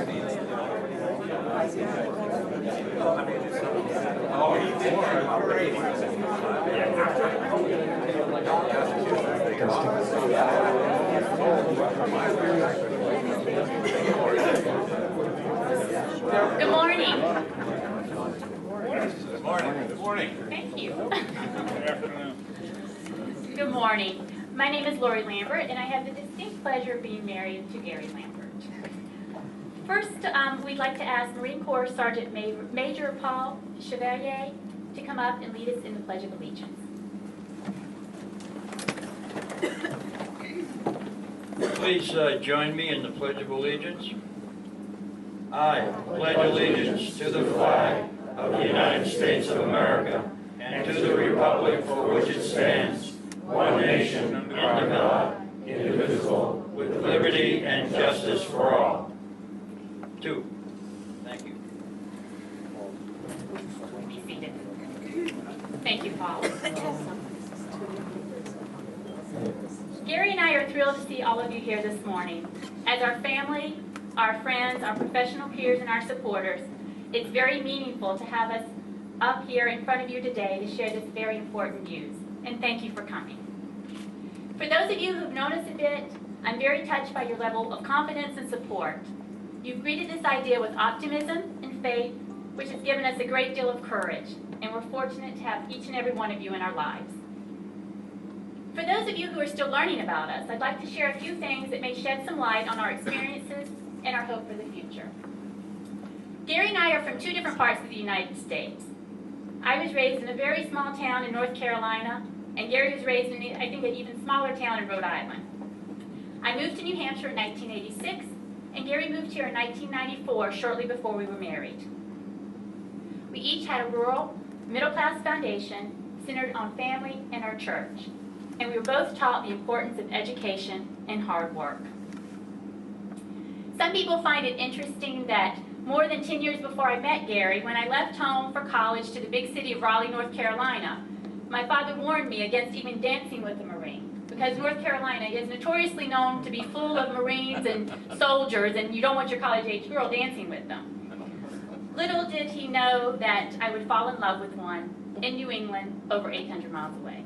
Good morning. Good morning. Good morning. Thank you. Good afternoon. Good morning. My name is Lambert, and I have the distinct pleasure of being married to Gary Lambert. First, we'd like to ask Marine Corps Sergeant Major Paul Chevalier to come up and lead us in the Pledge of Allegiance. Please join me in the Pledge of Allegiance. I pledge allegiance to the flag of the United States of America and to the republic for which it stands, one nation, under God, indivisible, with liberty and justice for all. Two. Thank you. Be seated. Thank you, Paul. Gary and I are thrilled to see all of you here this morning. As our family, our friends, our professional peers, and our supporters, it's very meaningful to have us up here in front of you today to share this very important news. And thank you for coming. For those of you who've known us a bit, I'm very touched by your level of confidence and support. You've greeted this idea with optimism and faith, which has given us a great deal of courage, and we're fortunate to have each and every one of you in our lives. For those of you who are still learning about us, I'd like to share a few things that may shed some light on our experiences and our hope for the future. Gary and I are from two different parts of the United States. I was raised in a very small town in North Carolina, and Gary was raised in, I think, an even smaller town in Rhode Island. I moved to New Hampshire in 1986, and Gary moved here in 1994, shortly before we were married. We each had a rural, middle-class foundation centered on family and our church, and we were both taught the importance of education and hard work. Some people find it interesting that more than 10 years before I met Gary, when I left home for college to the big city of Raleigh, North Carolina, my father warned me against even dancing with a Marine, because North Carolina is notoriously known to be full of Marines and soldiers, and you don't want your college-age girl dancing with them. Little did he know that I would fall in love with one in New England, over 800 miles away.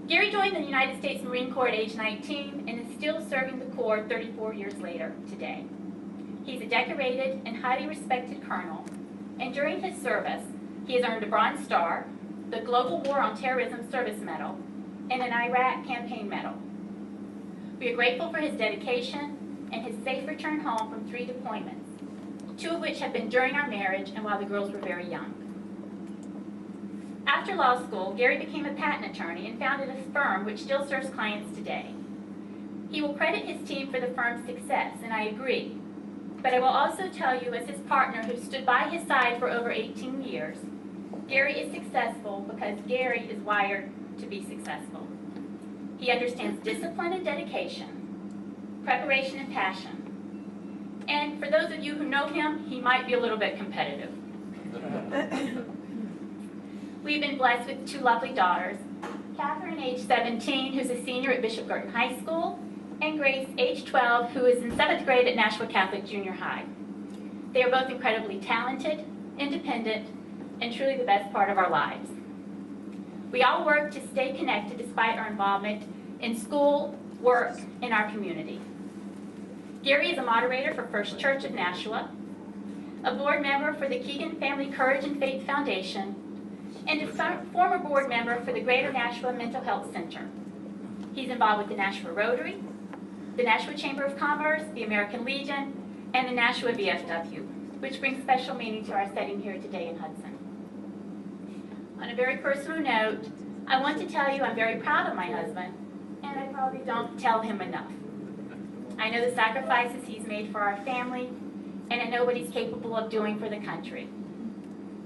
Gary joined the United States Marine Corps at age 19 and is still serving the Corps 34 years later today. He's a decorated and highly respected colonel, and during his service, he has earned a Bronze Star, the Global War on Terrorism Service Medal, and an Iraq Campaign Medal. We are grateful for his dedication and his safe return home from 3 deployments, 2 of which have been during our marriage and while the girls were very young. After law school, Gary became a patent attorney and founded a firm which still serves clients today. He will credit his team for the firm's success, and I agree. But I will also tell you, as his partner who stood by his side for over 18 years, Gary is successful because Gary is wired to be successful. He understands discipline and dedication, preparation and passion. And for those of you who know him, he might be a little bit competitive. We've been blessed with 2 lovely daughters, Catherine, age 17, who's a senior at Bishop Girton High School, and Grace, age 12, who is in 7th grade at Nashua Catholic Junior High. They are both incredibly talented, independent, and truly the best part of our lives. We all work to stay connected despite our involvement in school, work, and our community. Gary is a moderator for First Church of Nashua, a board member for the Keegan Family Courage and Faith Foundation, and a former board member for the Greater Nashua Mental Health Center. He's involved with the Nashua Rotary, the Nashua Chamber of Commerce, the American Legion, and the Nashua VFW, which brings special meaning to our setting here today in Hudson. On a very personal note, I want to tell you I'm very proud of my husband, and I probably don't tell him enough. I know the sacrifices he's made for our family, and I know what he's capable of doing for the country.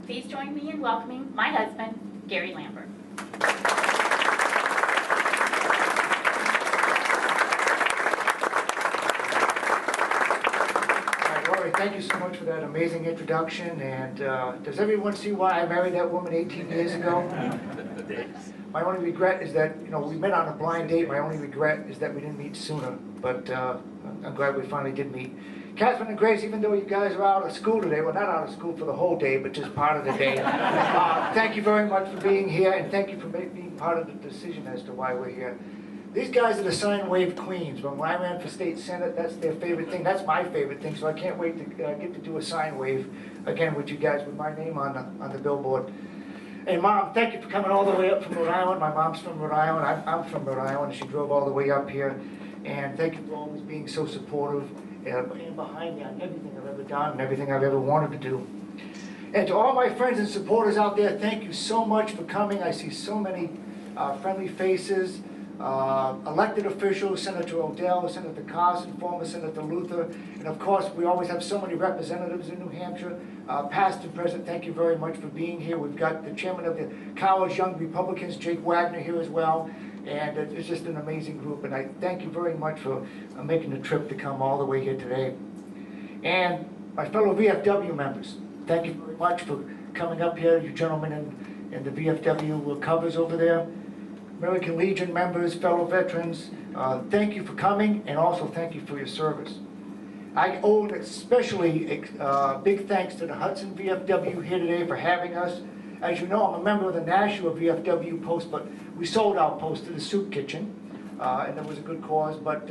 Please join me in welcoming my husband, Gary Lambert. Thank you so much for that amazing introduction. And does everyone see why I married that woman 18 years ago? My only regret is that, we met on a blind date. My only regret is that we didn't meet sooner, but I'm glad we finally did meet. Catherine and Grace, even though you guys are out of school today, well, not out of school for the whole day, but just part of the day, thank you very much for being here, and thank you for being part of the decision as to why we're here. These guys are the sine wave queens. When I ran for state senate, that's their favorite thing. That's my favorite thing, so I can't wait to get to do a sine wave again with you guys with my name on the billboard. And Mom, thank you for coming all the way up from Rhode Island. My mom's from Rhode Island. I'm from Rhode Island, and she drove all the way up here. And thank you for always being so supportive and behind me on everything I've ever done and everything I've ever wanted to do. And to all my friends and supporters out there, thank you so much for coming. I see so many friendly faces, elected officials, Senator Odell, Senator Carson, former Senator Luther, and of course we always have so many representatives in New Hampshire, past and present. Thank you very much for being here. We've got the chairman of the College Young Republicans, Jake Wagner, here as well. And it's just an amazing group, and I thank you very much for making the trip to come all the way here today. And my fellow VFW members, thank you very much for coming up here, you gentlemen in the VFW covers over there. American Legion members, fellow veterans, thank you for coming, and also thank you for your service. I owe especially big thanks to the Hudson VFW here today for having us. As you know, I'm a member of the Nashua VFW post, but we sold our post to the soup kitchen, and it was a good cause, but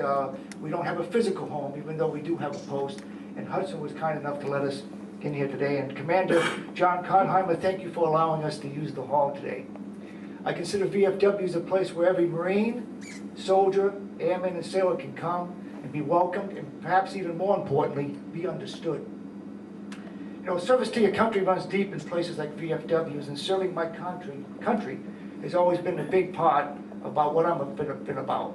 we don't have a physical home, even though we do have a post, and Hudson was kind enough to let us in here today. And Commander John Conheimer, thank you for allowing us to use the hall today. I consider VFW as a place where every Marine, soldier, airman, and sailor can come and be welcomed, and perhaps even more importantly, be understood. Service to your country runs deep in places like VFWs, and serving my country has always been a big part about what I've been about.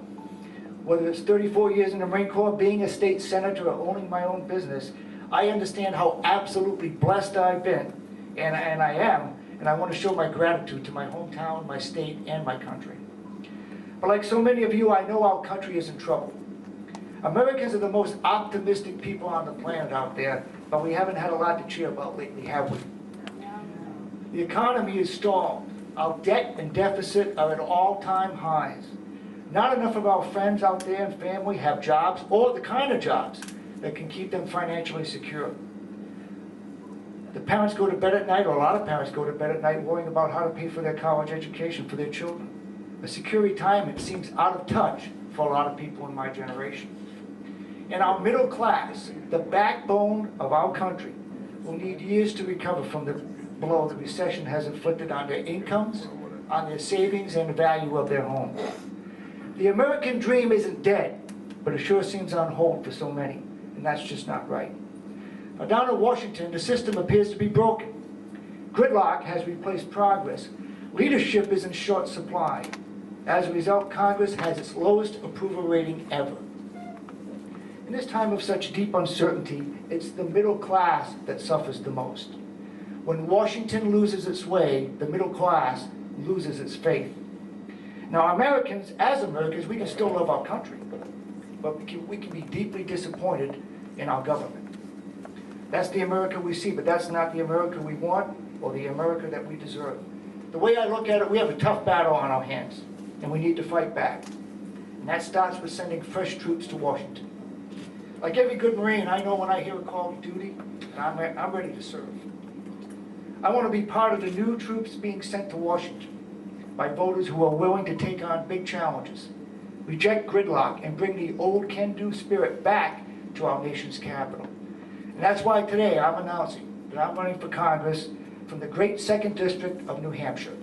Whether it's 34 years in the Marine Corps, being a state senator, or owning my own business, I understand how absolutely blessed I've been, and I am, and I want to show my gratitude to my hometown, my state, and my country. But like so many of you, I know our country is in trouble. Americans are the most optimistic people on the planet out there, but we haven't had a lot to cheer about lately, have we? The economy is stalled. Our debt and deficit are at all-time highs. Not enough of our friends out there and family have jobs, or the kind of jobs that can keep them financially secure. The parents go to bed at night, or a lot of parents go to bed at night worrying about how to pay for their college education for their children. A secure retirement seems out of touch for a lot of people in my generation. And our middle class, the backbone of our country, will need years to recover from the blow the recession has inflicted on their incomes, on their savings, and the value of their homes. The American dream isn't dead, but it sure seems on hold for so many, and that's just not right. Now, down in Washington, the system appears to be broken. Gridlock has replaced progress. Leadership is in short supply. As a result, Congress has its lowest approval rating ever. In this time of such deep uncertainty, it's the middle class that suffers the most. When Washington loses its way, the middle class loses its faith. Now, Americans, as Americans, we can still love our country, but we can be deeply disappointed in our government. That's the America we see, but that's not the America we want or the America that we deserve. The way I look at it, we have a tough battle on our hands, and we need to fight back. And that starts with sending fresh troops to Washington. Like every good Marine, I know when I hear a call to duty, and I'm ready to serve. I want to be part of the new troops being sent to Washington by voters who are willing to take on big challenges, reject gridlock, and bring the old can-do spirit back to our nation's capital. And that's why today I'm announcing that I'm running for Congress from the great 2nd District of New Hampshire.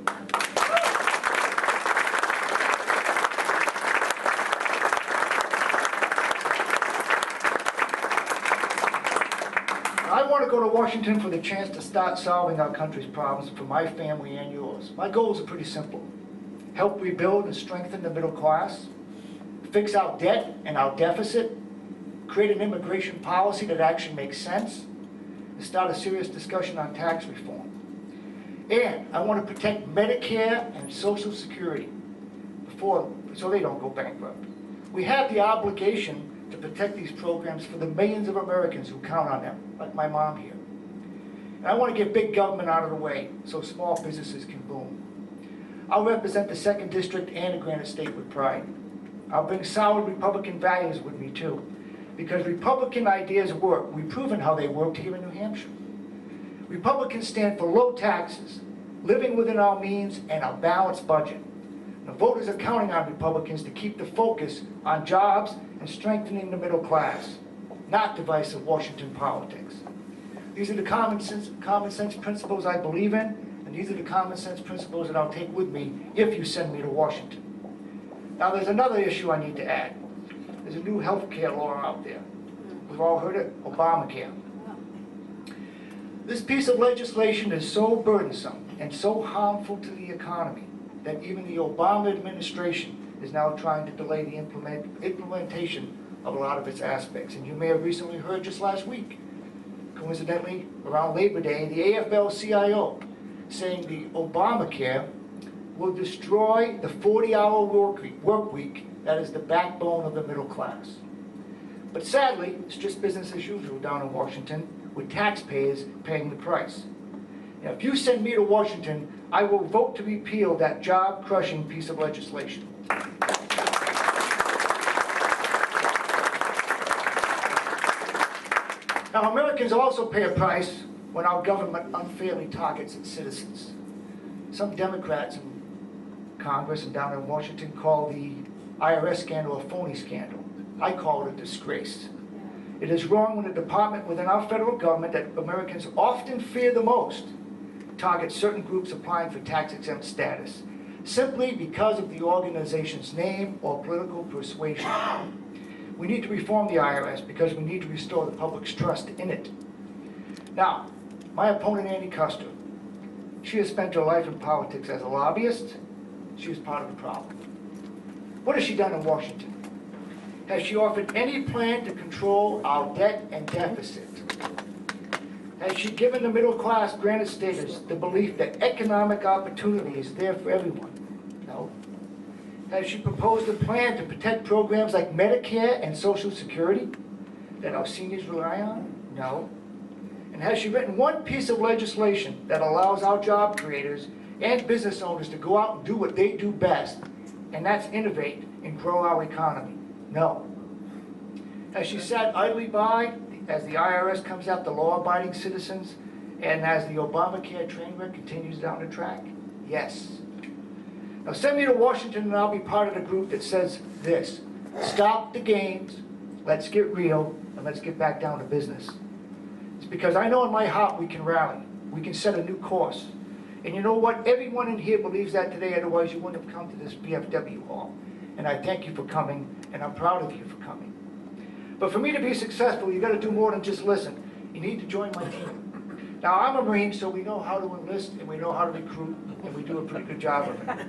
I want to go to Washington for the chance to start solving our country's problems for my family and yours. My goals are pretty simple. Help rebuild and strengthen the middle class, fix our debt and our deficit, create an immigration policy that actually makes sense, and start a serious discussion on tax reform. And I want to protect Medicare and Social Security so they don't go bankrupt. We have the obligation to protect these programs for the millions of Americans who count on them, like my mom here. And I want to get big government out of the way so small businesses can boom. I'll represent the 2nd District and the Granite State with pride. I'll bring solid Republican values with me too, because Republican ideas work. We've proven how they worked here in New Hampshire. Republicans stand for low taxes, living within our means, and a balanced budget. The voters are counting on Republicans to keep the focus on jobs and strengthening the middle class, not divisive Washington politics. These are the common sense principles I believe in, and these are the common sense principles that I'll take with me if you send me to Washington. Now there's another issue I need to add. There's a new health care law out there. We've all heard it, Obamacare. This piece of legislation is so burdensome and so harmful to the economy that even the Obama administration is now trying to delay the implementation of a lot of its aspects. And you may have recently heard just last week, coincidentally, around Labor Day, the AFL-CIO saying the Obamacare will destroy the 40-hour work week that is the backbone of the middle class. But sadly, it's just business as usual down in Washington, with taxpayers paying the price. Now, if you send me to Washington, I will vote to repeal that job-crushing piece of legislation. Now, Americans also pay a price when our government unfairly targets its citizens. Some Democrats in Congress and down in Washington call the IRS scandal a phony scandal. I call it a disgrace. It is wrong when a department within our federal government that Americans often fear the most targets certain groups applying for tax-exempt status, simply because of the organization's name or political persuasion. We need to reform the IRS because we need to restore the public's trust in it. Now, my opponent, Annie Custer, she has spent her life in politics as a lobbyist. She is part of the problem. What has she done in Washington? Has she offered any plan to control our debt and deficit? Has she given the middle class Granite Staters the belief that economic opportunity is there for everyone? No. Has she proposed a plan to protect programs like Medicare and Social Security that our seniors rely on? No. And has she written one piece of legislation that allows our job creators and business owners to go out and do what they do best, and that's innovate and grow our economy? No. Has she sat idly by as the IRS comes after law-abiding citizens and as the Obamacare train wreck continues down the track? Yes. Now send me to Washington and I'll be part of the group that says this: stop the games, let's get real, and let's get back down to business. It's because I know in my heart we can rally. We can set a new course. And you know what? Everyone in here believes that today, otherwise you wouldn't have come to this BFW hall. And I thank you for coming, and I'm proud of you for coming. But for me to be successful, you've got to do more than just listen. You need to join my team. Now, I'm a Marine, so we know how to enlist, and we know how to recruit, and we do a pretty good job of it.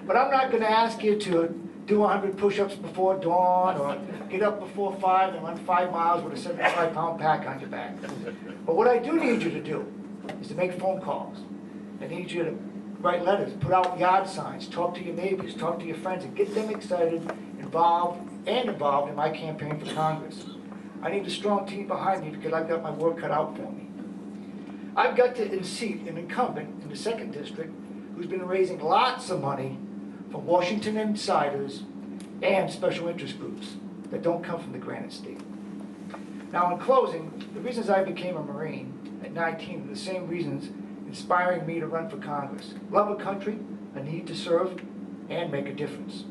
But I'm not going to ask you to do 100 push-ups before dawn, or get up before 5 and run 5 miles with a 75-pound pack on your back. But what I do need you to do is to make phone calls. I need you to write letters, put out yard signs, talk to your neighbors, talk to your friends, and get them excited, involved in my campaign for Congress. I need a strong team behind me because I've got my work cut out for me. I've got to unseat an incumbent in the 2nd District who's been raising lots of money from Washington insiders and special interest groups that don't come from the Granite State. Now, in closing, the reasons I became a Marine at 19 are the same reasons inspiring me to run for Congress. Love a country, a need to serve, and make a difference.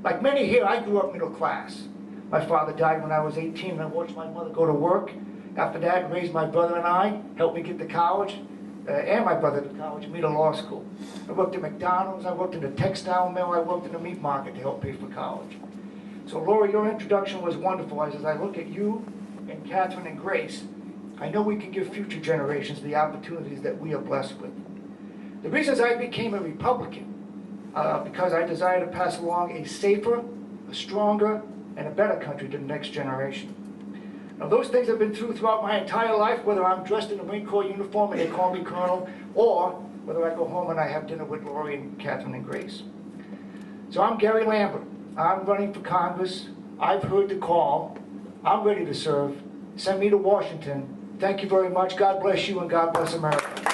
Like many here, I grew up middle class. My father died when I was 18, and I watched my mother go to work. After that, raised my brother and I, helped me get to college, and my brother to college, and me to law school. I worked at McDonald's, I worked in a textile mill, I worked in a meat market to help pay for college. So Laura, your introduction was wonderful. As I look at you and Catherine and Grace, I know we can give future generations the opportunities that we are blessed with. The reasons I became a Republican, because I desire to pass along a safer, a stronger, and a better country to the next generation. Now those things I've been through throughout my entire life, whether I'm dressed in a Marine Corps uniform and they call me Colonel, or whether I go home and I have dinner with Lori and Catherine and Grace. So I'm Gary Lambert. I'm running for Congress. I've heard the call. I'm ready to serve. Send me to Washington. Thank you very much. God bless you and God bless America.